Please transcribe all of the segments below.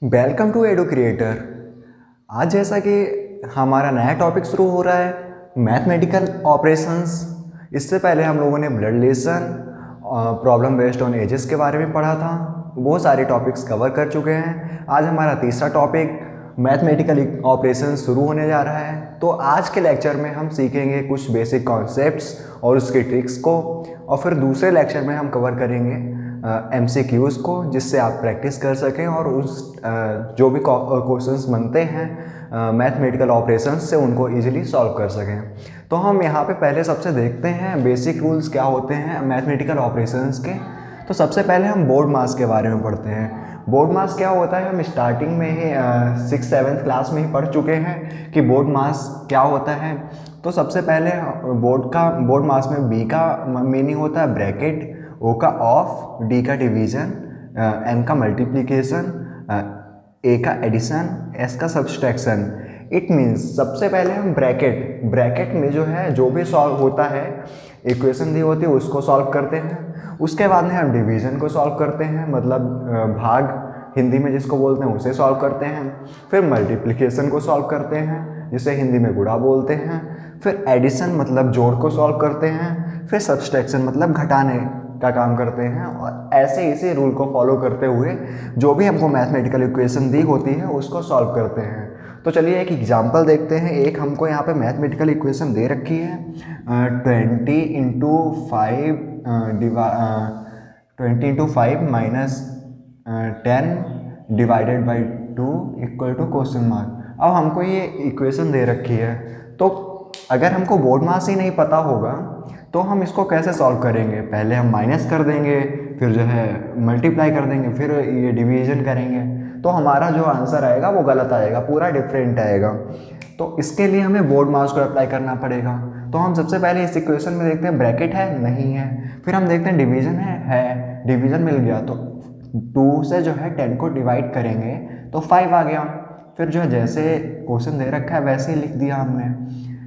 Welcome to edu creator. आज जैसा कि हमारा नया टॉपिक शुरू हो रहा है मैथमेटिकल ऑपरेशंस। इससे पहले हम लोगों ने blood relation, problem based on edges के बारे में पढ़ा था। बहुत सारे टॉपिक्स कवर कर चुके हैं। आज हमारा तीसरा टॉपिक मैथमेटिकल ऑपरेशन शुरू होने जा रहा है। तो आज के लेक्चर में हम सीखेंगे कुछ बेसिक कॉन्सेप्ट्स और उसके ट्रिक्स को, और फिर दूसरे लेक्चर में हम कवर करेंगे MCQs को, जिससे आप प्रैक्टिस कर सकें और उस जो भी क्वेश्चंस बनते हैं मैथमेटिकल ऑपरेशंस से उनको इजीली सॉल्व कर सकें। तो हम यहाँ पे पहले सबसे देखते हैं बेसिक रूल्स क्या होते हैं मैथमेटिकल ऑपरेशंस के। तो सबसे पहले हम बोर्ड मास के बारे में पढ़ते हैं। बोर्ड मास क्या होता है, हम स्टार्टिंग में ही 6th-7th क्लास में ही पढ़ चुके हैं कि बोर्ड मास क्या होता है। तो सबसे पहले बोर्ड मास में B का मीनिंग होता है ब्रैकेट, O का ऑफ, D का डिवीजन, M का मल्टीप्लिकेशन, A का एडिशन, S का सब्सट्रैक्शन। इट मीन्स सबसे पहले हम ब्रैकेट में जो है जो भी सॉल्व होता है, इक्वेशन दी होती है उसको सॉल्व करते हैं। उसके बाद में हम डिवीजन को सॉल्व करते हैं, मतलब भाग हिंदी में जिसको बोलते हैं उसे सॉल्व करते हैं। फिर मल्टीप्लिकेशन को सॉल्व करते हैं जिसे हिंदी में गुणा बोलते हैं। फिर एडिशन मतलब जोड़ को सॉल्व करते हैं। फिर सब्सट्रैक्शन मतलब घटाने का काम करते हैं। और ऐसे इसी रूल को फॉलो करते हुए जो भी हमको मैथमेटिकल इक्वेशन दी होती है उसको सॉल्व करते हैं। तो चलिए एक एग्जांपल देखते हैं। एक हमको यहाँ पे मैथमेटिकल इक्वेशन दे रखी है 20 × 5 minus 10 divided by 2 equal to question mark. अब हमको ये इक्वेशन दे रखी है, तो अगर हमको बोर्ड मास ही नहीं पता होगा तो हम इसको कैसे सॉल्व करेंगे। पहले हम माइनस कर देंगे, फिर जो है मल्टीप्लाई कर देंगे, फिर ये डिवीजन करेंगे, तो हमारा जो आंसर आएगा वो गलत आएगा, पूरा डिफरेंट आएगा। तो इसके लिए हमें बोर्ड मास को अप्लाई करना पड़ेगा। तो हम सबसे पहले इस इक्वेशन में देखते हैं ब्रैकेट है, नहीं है। फिर हम देखते हैं डिवीजन है, डिवीजन मिल गया, तो 2 से जो है 10 को डिवाइड करेंगे तो 5 आ गया। फिर जो है जैसे क्वेश्चन दे रखा है वैसे ही लिख दिया हमने,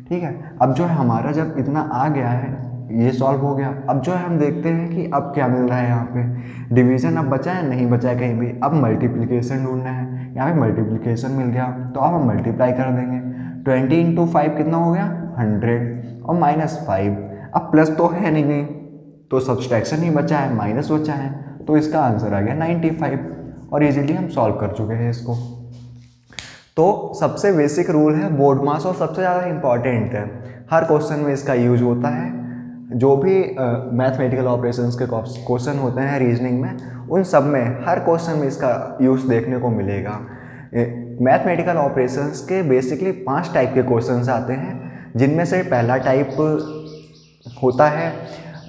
ठीक है। अब जो है हमारा जब इतना आ गया है, ये सॉल्व हो गया। अब जो है हम देखते हैं कि अब क्या मिल रहा है। यहाँ पे डिवीजन अब बचा है, नहीं बचा है कहीं भी। अब मल्टीप्लिकेशन ढूंढना है, यहाँ पे मल्टीप्लिकेशन मिल गया तो अब हम मल्टीप्लाई कर देंगे। 20 × 5 कितना हो गया 100 और -5। अब प्लस तो है नहीं, तो सब्सट्रैक्शन ही बचा है, माइनस बचा है, तो इसका आंसर आ गया 95। और इजीली हम सॉल्व कर चुके हैं इसको। तो सबसे बेसिक रूल है बोर्ड मास और सबसे ज़्यादा इम्पॉर्टेंट है, हर क्वेश्चन में इसका यूज होता है। जो भी मैथमेटिकल ऑपरेशंस के क्वेश्चन होते हैं रीजनिंग में, उन सब में हर क्वेश्चन में इसका यूज़ देखने को मिलेगा। मैथमेटिकल ऑपरेशंस के बेसिकली 5 टाइप के क्वेश्चंस आते हैं, जिनमें से पहला टाइप होता है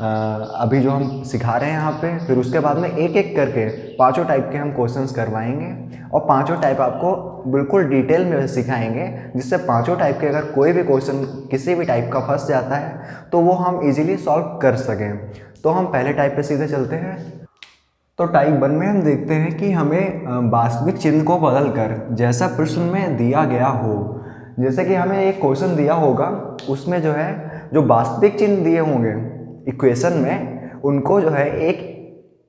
अभी जो हम सिखा रहे हैं यहाँ पे। फिर उसके बाद में एक एक करके 5 टाइप के हम क्वेश्चंस करवाएंगे और 5 टाइप आपको बिल्कुल डिटेल में सिखाएंगे, जिससे 5 टाइप के अगर कोई भी क्वेश्चन किसी भी टाइप का फंस जाता है तो वो हम इजीली सॉल्व कर सकें। तो हम पहले टाइप पे सीधे चलते हैं। तो टाइप 1 में हम देखते हैं कि हमें वास्तविक चिन्ह को बदलकर जैसा प्रश्न में दिया गया हो, जैसे कि हमें एक क्वेश्चन दिया होगा, उसमें जो है जो वास्तविक चिन्ह दिए होंगे इक्वेशन में, उनको जो है एक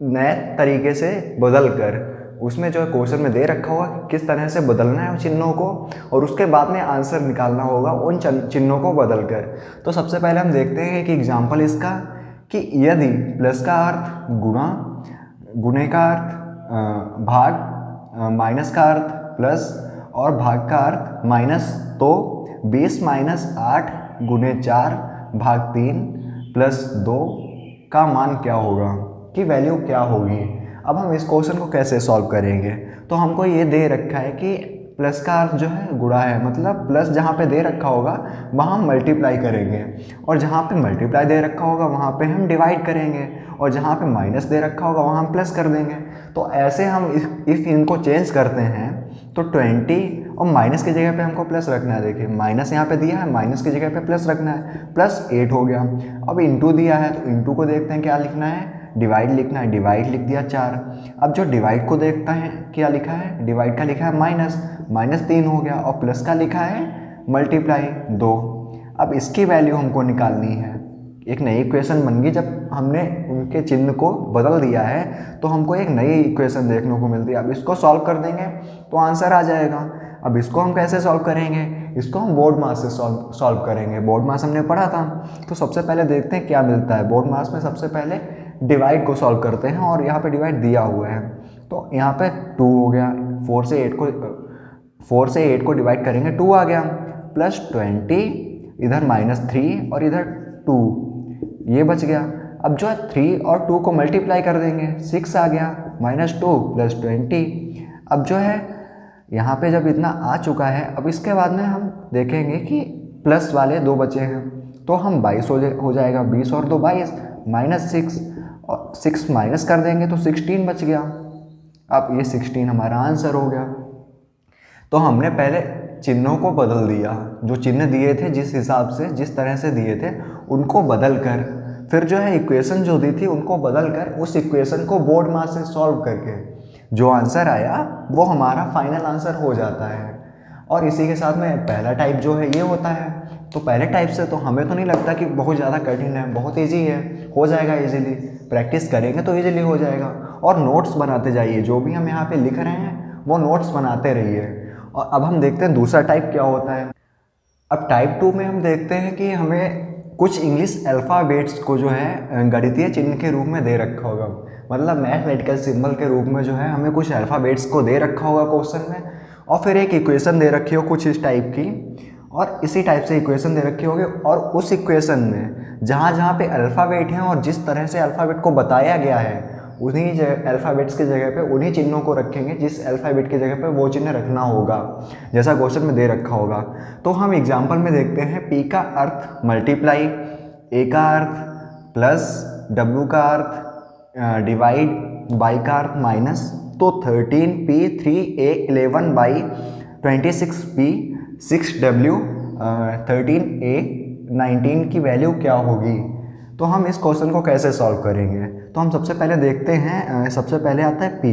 नए तरीके से बदल कर, उसमें जो है क्वेश्चन में दे रखा होगा किस तरह से बदलना है उन चिन्हों को, और उसके बाद में आंसर निकालना होगा उन चिन्हों को बदल कर। तो सबसे पहले हम देखते हैं कि एग्जाम्पल इसका, कि यदि प्लस का अर्थ गुणा, गुणे का अर्थ भाग, माइनस का अर्थ प्लस और भाग का अर्थ माइनस, तो 20 - 8 × 4 भाग 3 + 2 का मान क्या होगा, कि वैल्यू क्या होगी। अब हम इस क्वेश्चन को कैसे सॉल्व करेंगे। तो हमको ये दे रखा है कि प्लस का अर्थ जो है गुणा है, मतलब प्लस जहाँ पे दे रखा होगा वहाँ हम मल्टीप्लाई करेंगे, और जहाँ पे मल्टीप्लाई दे रखा होगा वहाँ पे हम डिवाइड करेंगे, और जहाँ पे माइनस दे रखा होगा वहाँ हम प्लस कर देंगे। तो ऐसे हम इफ इनको चेंज करते हैं तो 20 और माइनस की जगह पे हमको प्लस रखना है। देखिए माइनस यहाँ पे दिया है, माइनस की जगह पे प्लस रखना है, +8 हो गया। अब इंटू दिया है तो इंटू को देखते हैं क्या लिखना है, डिवाइड लिखना है, डिवाइड लिख दिया 4। अब जो डिवाइड को देखता है क्या लिखा है, डिवाइड का लिखा है -3 हो गया, और प्लस का लिखा है मल्टीप्लाई 2। अब इसकी वैल्यू हमको निकालनी है, एक नई इक्वेशन बन गई। जब हमने उनके चिन्ह को बदल दिया है तो हमको एक नई इक्वेशन देखने को मिलती है। अब इसको सॉल्व कर देंगे तो आंसर आ जाएगा। अब इसको हम कैसे सॉल्व करेंगे, इसको हम बोर्ड मास से सॉल्व करेंगे। बोर्ड मास हमने पढ़ा था, तो सबसे पहले देखते हैं क्या मिलता है। बोर्ड मास में सबसे पहले डिवाइड को सॉल्व करते हैं, और यहाँ पे डिवाइड दिया हुआ है तो यहाँ पे 2 हो गया। 4 से 8 को डिवाइड करेंगे 2 आ गया, प्लस 20, इधर -3 और इधर 2, ये बच गया। अब जो है 3 और 2 को मल्टीप्लाई कर देंगे, 6 आ गया, -2 प्लस 20। अब जो है यहाँ पे जब इतना आ चुका है, अब इसके बाद में हम देखेंगे कि प्लस वाले 2 बचे हैं, तो हम 22 हो जाएगा। 20 और 2 22, -6 और 6 माइनस कर देंगे तो 16 बच गया। अब ये 16 हमारा आंसर हो गया। तो हमने पहले चिन्हों को बदल दिया, जो चिन्ह दिए थे जिस हिसाब से जिस तरह से दिए थे उनको बदल कर, फिर जो है इक्वेशन जो दी थी उनको बदल कर, उस इक्वेशन को बोर्ड मास से सॉल्व करके जो आंसर आया वो हमारा फाइनल आंसर हो जाता है। और इसी के साथ में पहला टाइप जो है ये होता है। तो पहले टाइप से तो हमें तो नहीं लगता कि बहुत ज़्यादा कठिन है, बहुत ईजी है, हो जाएगा इजीली। प्रैक्टिस करेंगे तो इजीली हो जाएगा। और नोट्स बनाते जाइए, जो भी हम यहाँ पे लिख रहे हैं वो नोट्स बनाते रहिए। और अब हम देखते हैं दूसरा टाइप क्या होता है। अब टाइप 2 में हम देखते हैं कि हमें कुछ इंग्लिश अल्फ़ाबेट्स को जो है गणितीय चिन्ह के रूप में दे रखा होगा, मतलब मैथमेटिकल सिंबल के रूप में जो है हमें कुछ अल्फ़ाबेट्स को दे रखा होगा क्वेश्चन में, और फिर एक इक्वेशन दे रखी हो कुछ इस टाइप की, और इसी टाइप से इक्वेशन दे रखी होगी। और उस इक्वेशन में जहाँ जहाँ पे अल्फ़ाबेट हैं और जिस तरह से अल्फ़ाबेट को बताया गया है, उन्हीं अल्फ़ाबेट्स की जगह पे उन्हीं चिन्हों को रखेंगे जिस अल्फ़ाबेट की जगह पे वो चिन्ह रखना होगा, जैसा क्वेश्चन में दे रखा होगा। तो हम एग्जांपल में देखते हैं, पी का अर्थ मल्टीप्लाई, ए का अर्थ प्लस, डब्ल्यू का अर्थ डिवाइड, बाई का अर्थ माइनस। तो 13p 3a 11 by 26p 6w 13a 19 की वैल्यू क्या होगी। तो हम इस क्वेश्चन को कैसे सॉल्व करेंगे, तो हम सबसे पहले देखते हैं, सबसे पहले आता है p।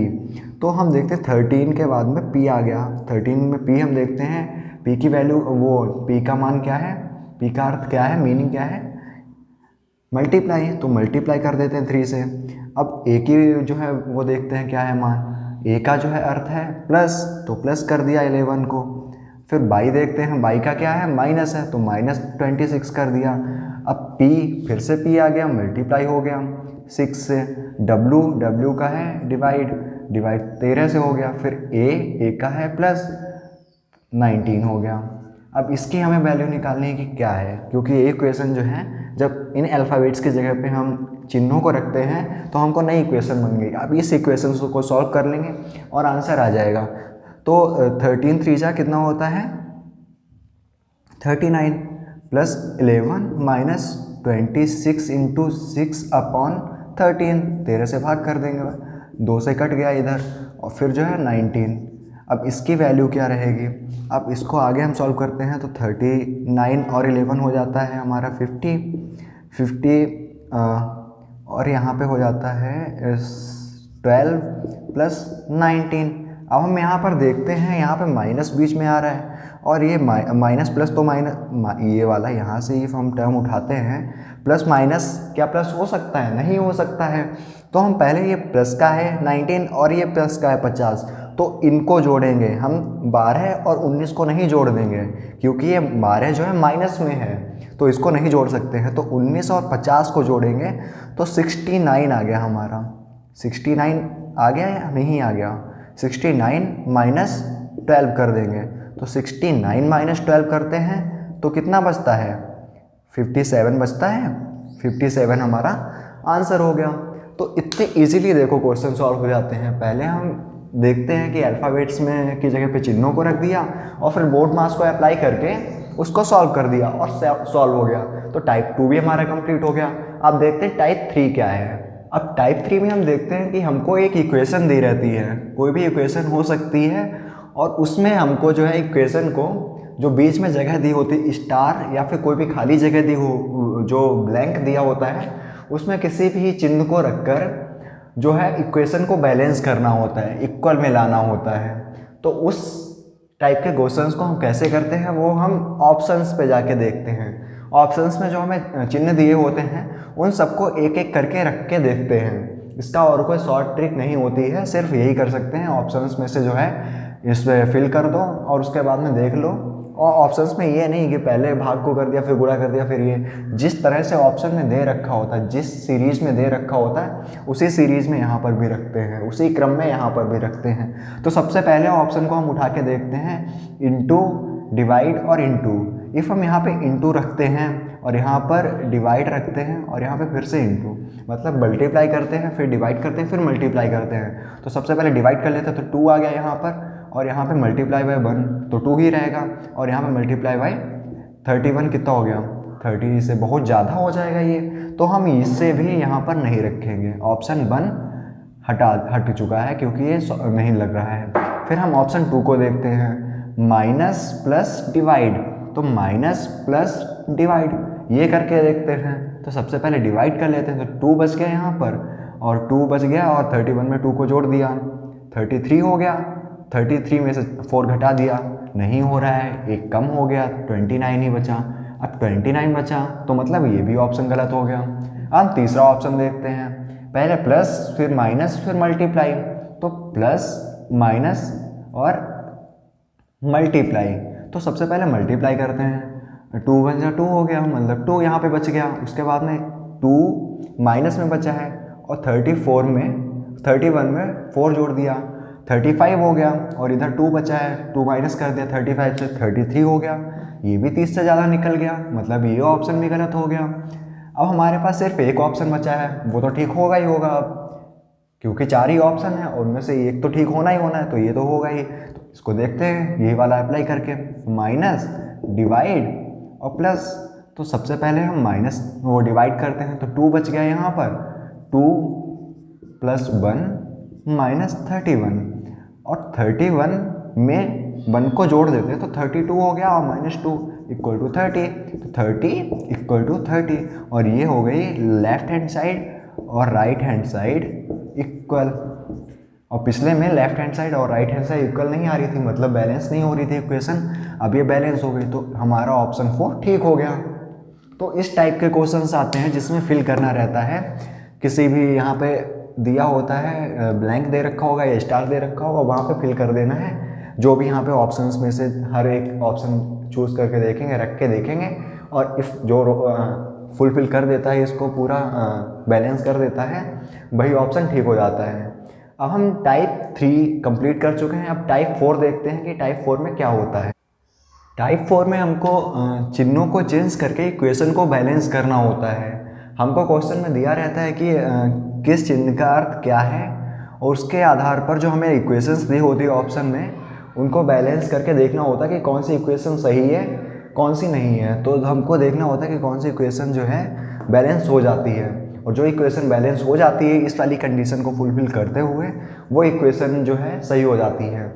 तो हम देखते हैं 13 के बाद में p आ गया, 13 में p हम देखते हैं, p की वैल्यू, वो p का मान क्या है, p का अर्थ क्या है, मीनिंग क्या है, मल्टीप्लाई। तो मल्टीप्लाई कर देते हैं 3 से। अब a की जो है वो देखते हैं क्या है मान, a का जो है अर्थ है प्लस, तो प्लस कर दिया 11 को। फिर बाई देखते हैं, बाई का क्या है, माइनस है, तो -26 कर दिया। अब p, फिर से p आ गया, मल्टीप्लाई हो गया 6 से। w का है डिवाइड, 13 से हो गया। फिर a का है प्लस, 19 हो गया। अब इसकी हमें वैल्यू निकालनी है कि क्या है, क्योंकि ये इक्वेशन जो है जब इन अल्फ़ाबेट्स की जगह पे हम चिन्हों को रखते हैं तो हमको नई इक्वेशन बन गई। अब इस इक्वेशन को सॉल्व कर लेंगे और आंसर आ जाएगा। तो 13 3 जा कितना होता है, 39 प्लस 11 माइनस 26 इंटू 6/13, 13 से भाग कर देंगे, 2 से कट गया इधर, और फिर जो है 19। अब इसकी वैल्यू क्या रहेगी, अब इसको आगे हम सॉल्व करते हैं तो 39 और 11 हो जाता है हमारा 50 और यहाँ पे हो जाता है 12 प्लस 19। अब हम यहाँ पर देखते हैं, यहाँ पे माइनस बीच में आ रहा है, और ये माइनस प्लस तो माइनस, ये वाला यहाँ से इफ हम टर्म उठाते हैं, प्लस माइनस क्या प्लस हो सकता है, नहीं हो सकता है। तो हम पहले ये प्लस का है 19 और ये प्लस का है 50, तो इनको जोड़ेंगे हम। 12 और 19 को नहीं जोड़ देंगे, क्योंकि ये 12 जो है माइनस में है, तो इसको नहीं जोड़ सकते हैं। तो 19 और 50 को जोड़ेंगे तो 69 आ गया हमारा। 69 आ गया या नहीं आ गया, 69 माइनस 12 कर देंगे, तो 69 माइनस 12 करते हैं तो कितना बचता है, 57 बचता है। 57 हमारा आंसर हो गया। तो इतने इजीली देखो क्वेश्चन सॉल्व हो जाते हैं। पहले हम देखते हैं कि अल्फ़ाबेट्स में की जगह पे चिन्हों को रख दिया, और फिर बोर्ड मास को अप्लाई करके उसको सॉल्व कर दिया और सॉल्व हो गया। तो टाइप 2 भी हमारा कंप्लीट हो गया। अब देखते हैं टाइप 3 क्या है। अब टाइप 3 में हम देखते हैं कि हमको एक इक्वेशन दी रहती है, कोई भी इक्वेशन हो सकती है, और उसमें हमको जो है इक्वेशन को जो बीच में जगह दी होती, स्टार या फिर कोई भी खाली जगह दी हो, जो ब्लैंक दिया होता है, उसमें किसी भी चिन्ह को रखकर जो है इक्वेशन को बैलेंस करना होता है, इक्वल में लाना होता है। तो उस टाइप के क्वेश्चंस को हम कैसे करते हैं वो हम ऑप्शंस पे जाके देखते हैं। ऑप्शंस में जो हमें चिन्ह दिए होते हैं उन सबको एक एक करके रख के देखते हैं। इसका और कोई शॉर्ट ट्रिक नहीं होती है, सिर्फ यही कर सकते हैं, ऑप्शंस में से जो है इसमें फिल कर दो और उसके बाद में देख लो। और ऑप्शंस में ये नहीं कि पहले भाग को कर दिया फिर गुणा कर दिया फिर ये, जिस तरह से ऑप्शन में दे रखा होता है, जिस सीरीज़ में दे रखा होता है उसी सीरीज़ में यहाँ पर भी रखते हैं, उसी क्रम में यहाँ पर भी रखते हैं। तो सबसे पहले ऑप्शन को हम उठा के देखते हैं, इनटू, डिवाइड और इनटू। इफ़ हम यहाँ पे इनटू रखते हैं और यहाँ पर डिवाइड रखते हैं और यहाँ पे फिर से इनटू, मतलब मल्टीप्लाई करते हैं फिर डिवाइड करते हैं फिर मल्टीप्लाई करते हैं। तो सबसे पहले डिवाइड कर लेते हैं तो 2 आ गया यहाँ पर, और यहाँ पे मल्टीप्लाई बाय 1 तो 2 ही रहेगा, और यहाँ पे मल्टीप्लाई बाय 31 कितना हो गया 30, से बहुत ज़्यादा हो जाएगा ये, तो हम इससे भी यहाँ पर नहीं रखेंगे। ऑप्शन 1 हट चुका है क्योंकि ये नहीं लग रहा है। फिर हम ऑप्शन 2 को देखते हैं, माइनस प्लस डिवाइड, तो माइनस प्लस डिवाइड ये करके देखते हैं। तो सबसे पहले डिवाइड कर लेते हैं, तो 2 बच गया यहाँ पर, और 2 बच गया और 31 में 2 को जोड़ दिया, 33 हो गया। 33 में से 4 घटा दिया, नहीं हो रहा है, एक कम हो गया, 29 ही बचा। अब 29 बचा तो मतलब ये भी ऑप्शन गलत हो गया। अब तीसरा ऑप्शन देखते हैं, पहले प्लस फिर माइनस फिर मल्टीप्लाई, तो प्लस माइनस और मल्टीप्लाई। तो सबसे पहले मल्टीप्लाई करते हैं, 2 × 2 हो गया, मतलब 2 यहाँ पे बच गया। उसके बाद में 2 माइनस में बचा है और 31 में 4 जोड़ दिया, 35 हो गया, और इधर 2 बचा है, 2 माइनस कर दिया 35 से, 33 हो गया। ये भी 30 से ज़्यादा निकल गया, मतलब ये ऑप्शन भी गलत हो गया। अब हमारे पास सिर्फ एक ऑप्शन बचा है, वो तो ठीक होगा ही होगा अब, क्योंकि 4 ही ऑप्शन है और उनमें से एक तो ठीक होना ही होना है, तो ये तो होगा ही। तो इसको देखते हैं यही वाला अप्लाई करके, माइनस डिवाइड और प्लस। तो सबसे पहले हम माइनस वो डिवाइड करते हैं, तो 2 बच गया यहाँ पर, 2 + 1 माइनस 31, और 31 में 1 को जोड़ देते हैं तो 32 हो गया, और -2 = 30, तो 30 = 30, और ये हो गई लेफ्ट हैंड साइड और राइट हैंड साइड इक्वल। और पिछले में लेफ्ट हैंड साइड और राइट हैंड साइड इक्वल नहीं आ रही थी, मतलब बैलेंस नहीं हो रही थी इक्वेशन, अब ये बैलेंस हो गई, तो हमारा ऑप्शन 4 ठीक हो गया। तो इस टाइप के क्वेश्चंस आते हैं जिसमें फिल करना रहता है, किसी भी यहाँ पे दिया होता है, ब्लैंक दे रखा होगा या स्टार दे रखा होगा, वहाँ पे फिल कर देना है। जो भी यहाँ पे ऑप्शंस में से हर एक ऑप्शन चूज़ करके देखेंगे, रख के देखेंगे, और इफ़ जो फुलफिल कर देता है, इसको पूरा बैलेंस कर देता है, वही ऑप्शन ठीक हो जाता है। अब हम टाइप 3 कंप्लीट कर चुके हैं, अब टाइप 4 देखते हैं कि टाइप 4 में क्या होता है। टाइप 4 में हमको चिन्हों को चेंज करके इक्वेशन को बैलेंस करना होता है। हमको क्वेश्चन में दिया रहता है कि किस चिन्ह का अर्थ क्या है, और उसके आधार पर जो हमें इक्वेशंस दी होती है ऑप्शन में, उनको बैलेंस करके देखना होता है कि कौन सी इक्वेशन सही है कौन सी नहीं है। तो हमको देखना होता है कि कौन सी इक्वेशन जो है बैलेंस हो जाती है, और जो इक्वेशन बैलेंस हो जाती है इस वाली कंडीशन को फुलफिल करते हुए, वो इक्वेशन जो है सही हो जाती है।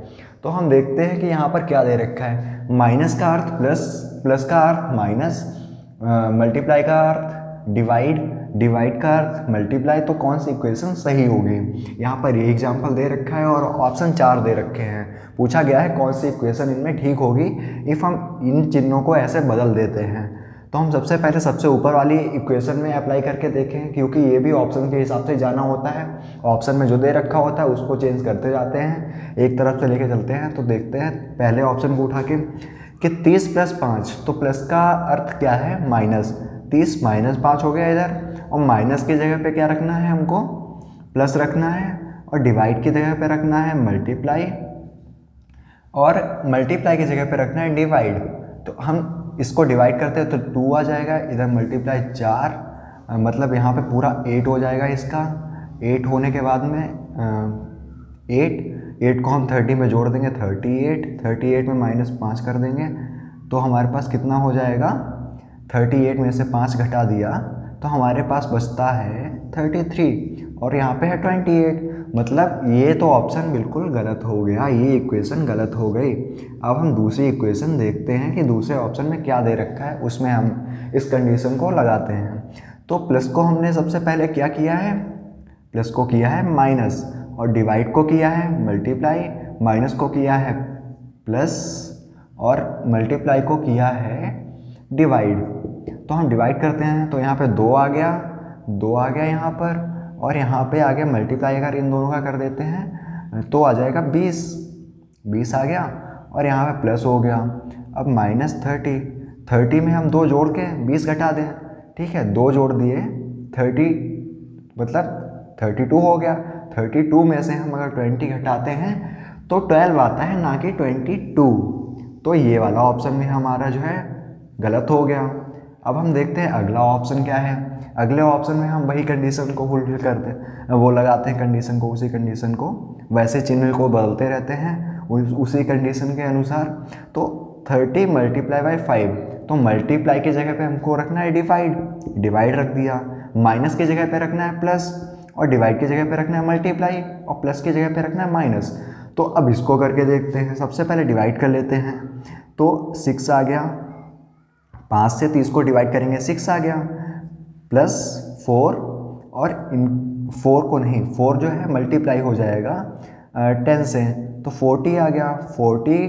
तो हम देखते हैं कि यहाँ पर क्या दे रखा है, माइनस का अर्थ प्लस, प्लस का अर्थ माइनस, मल्टीप्लाई का अर्थ डिवाइड, डिवाइड का अर्थ मल्टीप्लाई, तो कौन सी इक्वेशन सही होगी। यहाँ पर ये एग्जांपल दे रखा है और ऑप्शन 4 दे रखे हैं, पूछा गया है कौन सी इक्वेशन इनमें ठीक होगी इफ़ हम इन चिन्हों को ऐसे बदल देते हैं। तो हम सबसे पहले सबसे ऊपर वाली इक्वेशन में अप्लाई करके देखें, क्योंकि ये भी ऑप्शन के हिसाब से जाना होता है, ऑप्शन में जो दे रखा होता है उसको चेंज करते जाते हैं, एक तरफ से लेके चलते हैं। तो देखते हैं पहले ऑप्शन को उठा के कि 30 + 5, तो प्लस का अर्थ क्या है माइनस, 30 - 5 हो गया इधर, और माइनस की जगह पे क्या रखना है हमको, प्लस रखना है, और डिवाइड की जगह पे रखना है मल्टीप्लाई, और मल्टीप्लाई की जगह पे रखना है डिवाइड। तो हम इसको डिवाइड करते हैं तो 2 आ जाएगा, इधर मल्टीप्लाई 4, मतलब यहाँ पे पूरा 8 हो जाएगा इसका। 8 होने के बाद में 8 को हम 30 में जोड़ देंगे, 38 में -5 कर देंगे, तो हमारे पास कितना हो जाएगा, 38 में से 5 घटा दिया तो हमारे पास बचता है 33, और यहाँ पे है 28, मतलब ये तो ऑप्शन बिल्कुल गलत हो गया, ये इक्वेशन गलत हो गई। अब हम दूसरी इक्वेशन देखते हैं कि दूसरे ऑप्शन में क्या दे रखा है, उसमें हम इस कंडीशन को लगाते हैं। तो प्लस को हमने सबसे पहले क्या किया है, प्लस को किया है माइनस, और डिवाइड को किया है मल्टीप्लाई, माइनस को किया है प्लस, और मल्टीप्लाई को किया है डिवाइड। तो हम डिवाइड करते हैं, तो यहाँ पे 2 आ गया, 2 आ गया यहाँ पर, और यहाँ पे आ गया मल्टीप्लाई अगर इन दोनों का कर देते हैं तो आ जाएगा 20, 20 आ गया, और यहाँ पे प्लस हो गया। अब -30, 30 में हम 2 जोड़ के 20 घटा दें, ठीक है, 2 जोड़ दिए 30 मतलब 32 हो गया। 32 में से हम अगर 20 घटाते हैं तो 12 आता है, ना कि 22। तो ये वाला ऑप्शन में हमारा जो है गलत हो गया। अब हम देखते हैं अगला ऑप्शन क्या है। अगले ऑप्शन में हम वही कंडीशन को फुलफिल करते हैं, वो लगाते हैं कंडीशन को, उसी कंडीशन को, वैसे चिन्ह को बदलते रहते हैं उसी कंडीशन के अनुसार। तो 30 मल्टीप्लाई बाई 5, तो मल्टीप्लाई की जगह पे हमको रखना है डिवाइड, डिवाइड रख दिया। माइनस की जगह पे रखना है प्लस, और डिवाइड की जगह पे रखना है मल्टीप्लाई, और प्लस की जगह पे रखना है माइनस। तो अब इसको करके देखते हैं। सबसे पहले डिवाइड कर लेते हैं, तो 6 आ गया, 5 से 30 को डिवाइड करेंगे 6 आ गया, प्लस 4, और इन 4 को नहीं, 4 जो है मल्टीप्लाई हो जाएगा 10 से, तो 40 आ गया, 40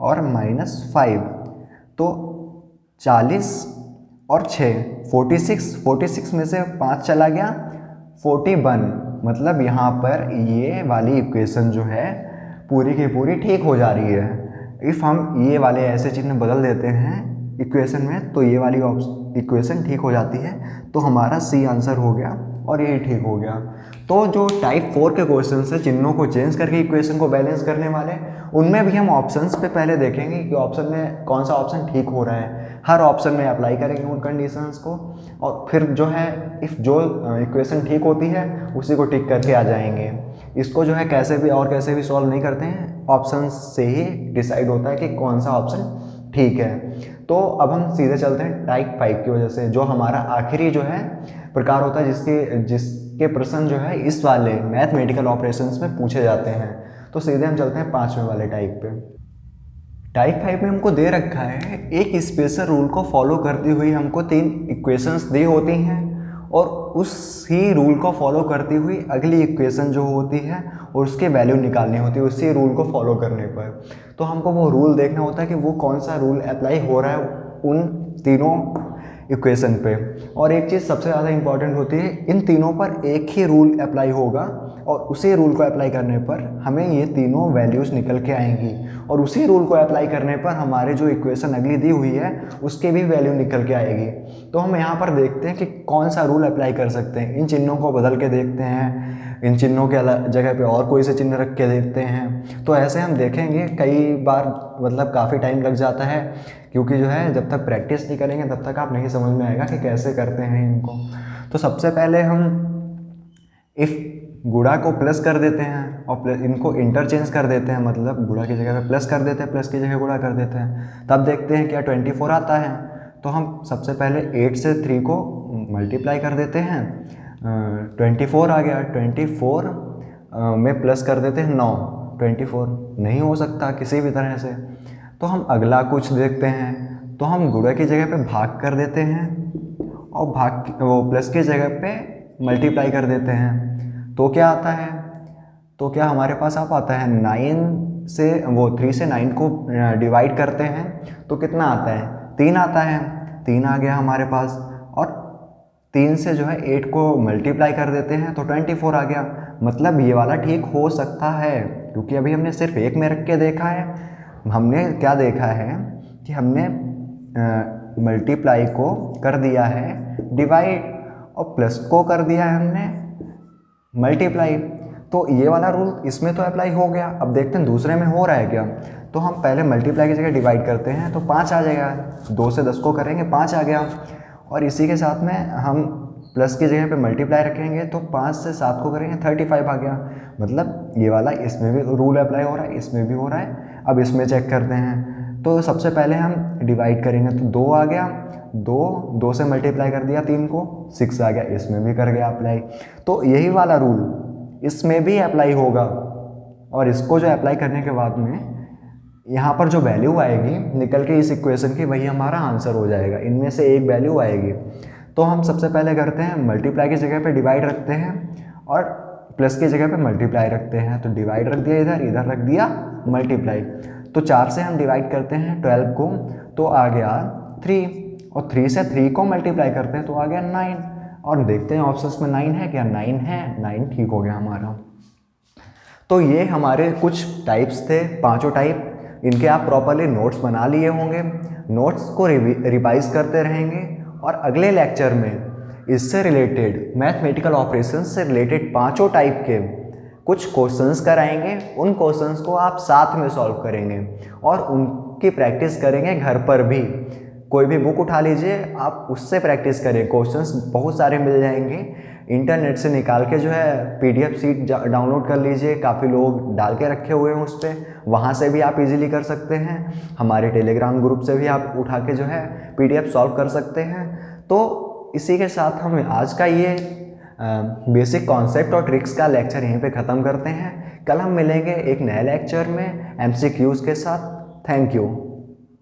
और -5, तो 40 और 6 46, 46 में से 5 चला गया 41। मतलब यहाँ पर ये वाली इक्वेशन जो है पूरी की पूरी ठीक हो जा रही है। इफ़ हम ये वाले ऐसे चिन्ह बदल देते हैं इक्वेशन में, तो ये वाली इक्वेशन ठीक हो जाती है। तो हमारा सी आंसर हो गया और ये ठीक हो गया। तो जो टाइप 4 के क्वेश्चन है चिन्हों को चेंज करके इक्वेशन को बैलेंस करने वाले, उनमें भी हम ऑप्शंस पे पहले देखेंगे कि ऑप्शन में कौन सा ऑप्शन ठीक हो रहा है। हर ऑप्शन में अप्लाई करेंगे उन कंडीशंस को, और फिर जो है इफ़ जो इक्वेशन ठीक होती है उसी को टिक करके आ जाएंगे। इसको जो है कैसे भी सॉल्व नहीं करते हैं, ऑप्शन से ही डिसाइड होता है कि कौन सा ऑप्शन ठीक है। तो अब हम सीधे चलते हैं टाइप 5 की वजह से, जो हमारा आखिरी जो है प्रकार होता है जिसके प्रश्न जो है इस वाले मैथमेटिकल ऑपरेशंस में पूछे जाते हैं। तो सीधे हम चलते हैं 5वें वाले टाइप पे। टाइप 5 में हमको दे रखा है एक स्पेशल रूल को फॉलो करती हुई हमको 3 इक्वेशंस दी होती हैं, और उसी रूल को फॉलो करती हुई अगली इक्वेशन जो होती है और उसके वैल्यू निकालनी होती है उसी रूल को फॉलो करने पर। तो हमको वो रूल देखना होता है कि वो कौन सा रूल अप्लाई हो रहा है उन तीनों इक्वेशन पे। और एक चीज़ सबसे ज़्यादा इंपॉर्टेंट होती है, इन तीनों पर एक ही रूल अप्लाई होगा, और उसी रूल को अप्लाई करने पर हमें ये तीनों वैल्यूज़ निकल के आएंगी, और उसी रूल को अप्लाई करने पर हमारे जो इक्वेशन अगली दी हुई है उसके भी वैल्यू निकल के आएगी। तो हम यहाँ पर देखते हैं कि कौन सा रूल अप्लाई कर सकते हैं। इन चिन्हों को बदल के देखते हैं, इन चिन्हों के जगह पे और कोई से चिन्ह रख के देखते हैं। तो ऐसे हम देखेंगे कई बार, मतलब काफ़ी टाइम लग जाता है, क्योंकि जो है जब तक प्रैक्टिस नहीं करेंगे तब तक आप नहीं समझ में आएगा कि कैसे करते हैं इनको। तो सबसे पहले हम इफ़ गुणा को प्लस कर देते हैं और इनको इंटरचेंज कर देते हैं, मतलब गुणा की जगह पे प्लस कर देते हैं, प्लस की जगह गुणा कर देते हैं, तब देखते हैं क्या 24 आता है। तो हम सबसे पहले 8 से 3 को मल्टीप्लाई कर देते हैं, 24 आ गया, 24 में प्लस कर देते हैं 9, 24 नहीं हो सकता किसी भी तरह से। तो हम अगला कुछ देखते हैं, तो हम गुणा की जगह पे भाग कर देते हैं, और वो प्लस की जगह पे मल्टीप्लाई कर देते हैं। तो क्या आता है, तो क्या हमारे पास आप आता है 9 से, वो 3 से 9 को डिवाइड करते हैं तो कितना आता है, 3 आता है, 3 आ गया हमारे पास। और 3 से जो है 8 को मल्टीप्लाई कर देते हैं तो 24 आ गया। मतलब ये वाला ठीक हो सकता है, क्योंकि अभी हमने सिर्फ एक में रख के देखा है। हमने क्या देखा है कि हमने मल्टीप्लाई को कर दिया है डिवाइड, और प्लस को कर दिया है हमने मल्टीप्लाई। तो ये वाला रूल इसमें तो अप्लाई हो गया। अब देखते हैं दूसरे में हो रहा है क्या। तो हम पहले मल्टीप्लाई की जगह डिवाइड करते हैं तो 5 आ जाएगा, 2 से 10 को करेंगे 5 आ गया। और इसी के साथ में हम प्लस की जगह पे मल्टीप्लाई रखेंगे तो 5 से 7 को करेंगे 35 आ गया। मतलब ये वाला इसमें भी रूल अप्लाई हो रहा है, इसमें भी हो रहा है। अब इसमें चेक करते हैं, तो सबसे पहले हम डिवाइड करेंगे तो 2 आ गया, 2 से मल्टीप्लाई कर दिया 3 को, 6 आ गया, इसमें भी कर गया अप्लाई। तो यही वाला रूल इसमें भी अप्लाई होगा, और इसको जो अप्लाई करने के बाद में यहाँ पर जो वैल्यू आएगी निकल के इस इक्वेशन की, वही हमारा आंसर हो जाएगा। इनमें से एक वैल्यू आएगी। तो हम सबसे पहले करते हैं मल्टीप्लाई की जगह पे डिवाइड रखते हैं, और प्लस की जगह पे मल्टीप्लाई रखते हैं। तो डिवाइड रख दिया इधर, इधर रख दिया मल्टीप्लाई। तो 4 से हम डिवाइड करते हैं 12 को, तो आ गया 3, और 3 से 3 को मल्टीप्लाई करते हैं तो आ गया 9। और देखते हैं ऑप्शंस में 9 है क्या, 9 है, 9 ठीक हो गया हमारा। तो ये हमारे कुछ टाइप्स थे, पांचों टाइप। इनके आप प्रॉपरली नोट्स बना लिए होंगे, नोट्स को रिवाइज करते रहेंगे और अगले लेक्चर में इससे रिलेटेड मैथमेटिकल ऑपरेशंस से रिलेटेड पांचों टाइप के कुछ क्वेश्चंस कराएंगे। उन क्वेश्चंस को आप साथ में सॉल्व करेंगे और उनकी प्रैक्टिस करेंगे घर पर भी। कोई भी बुक उठा लीजिए, आप उससे प्रैक्टिस करें, क्वेश्चंस बहुत सारे मिल जाएंगे। इंटरनेट से निकाल के जो है पीडीएफ सीट डाउनलोड कर लीजिए, काफ़ी लोग डाल के रखे हुए हैं उस पर, वहाँ से भी आप इजीली कर सकते हैं। हमारे टेलीग्राम ग्रुप से भी आप उठा के जो है पीडीएफ सॉल्व कर सकते हैं। तो इसी के साथ हम आज का ये बेसिक कॉन्सेप्ट और ट्रिक्स का लेक्चर यहीं पे ख़त्म करते हैं। कल हम मिलेंगे एक नए लेक्चर में एमसीक्यूज़ के साथ। Thank you.